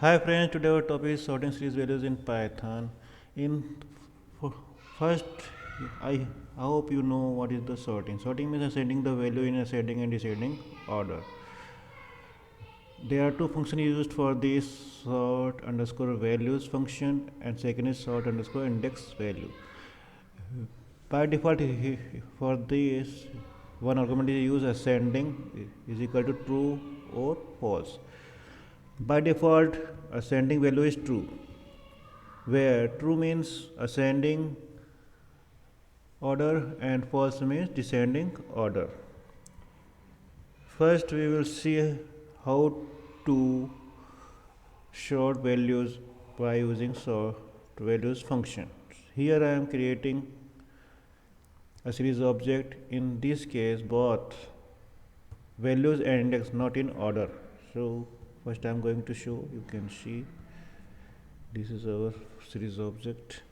Hi friends, today our topic is sorting series values in Python. In f- first, I hope you know what is the sorting. Sorting means ascending the value in ascending and descending order. There are two functions used for this: sort underscore values function, and second is sort underscore index value. By default, for this, one argument is used ascending is equal to true or false. By default, ascending value is true, where true means ascending order and false means descending order. First, we will see how to sort values by using sort values function. Here I am creating a series object. In this case, both values and index not in order. So first I am going to show. You can see this is our series object.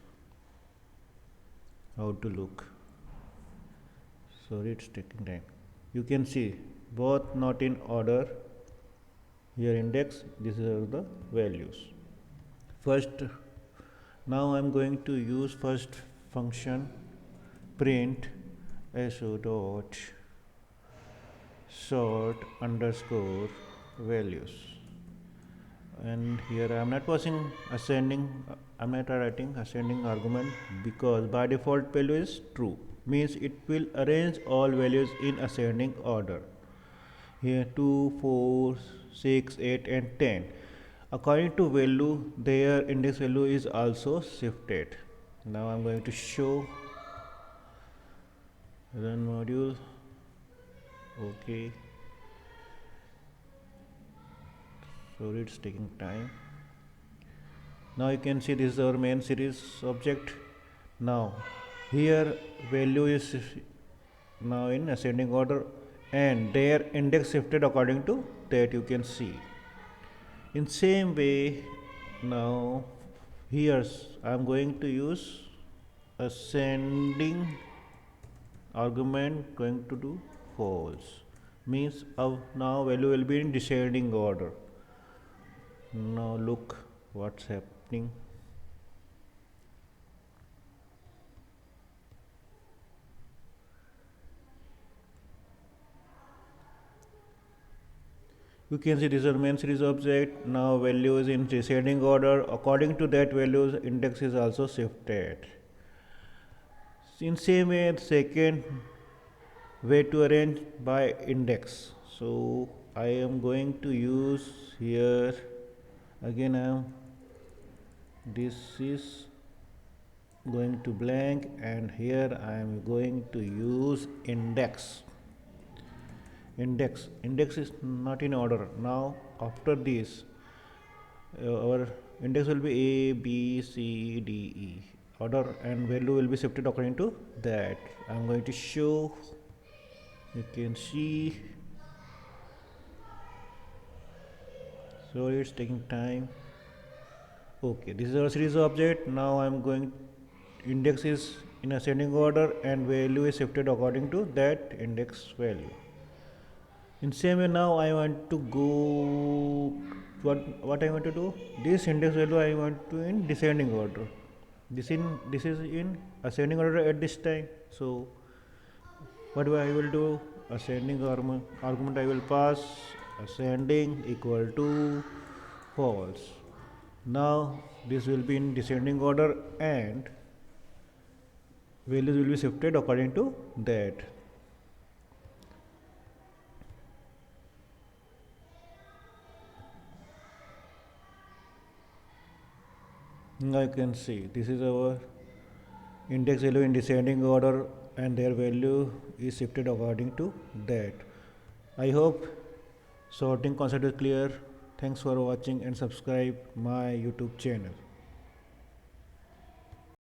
How to look? Sorry, it's taking time. You can see both not in order. Here index, this are the values. First, now I am going to use first function print so dot sort underscore values, and here I am not passing ascending, I am not writing ascending argument because by default value is true, means it will arrange all values in ascending order. Here 2, 4, 6, 8 and 10, according to value their index value is also shifted. Now I am going to show run module. Okay, sorry, it's taking time. Now you can see this is our main series object. Now here value is now in ascending order and their index shifted according to that, you can see. In same way, now here I am going to use ascending argument going to do false, means now value will be in descending order. Now look what's happening. You can see this is our main series object. Now value is in descending order. According to that values, index is also shifted. In same way, second way to arrange by index. So I am going to use here again. This is going to blank, and here I am going to use index. Index is not in order. Now after this, our index will be A, B, C, D, E order, and value will be shifted according to that. I am going to show. You can see. So it's taking time. Okay, this is our series object. Now I am going, index is in ascending order and value is shifted according to that index value. In same way, now I want to go, what I want to do, this index value I want to in descending order. This is in ascending order at this time. So what I will do, ascending argument I will pass ascending equal to false. Now this will be in descending order and values will be shifted according to that. Now you can see this is our index value in descending order and their value is shifted according to that. I hope sorting concept is clear. Thanks for watching and subscribe my YouTube channel.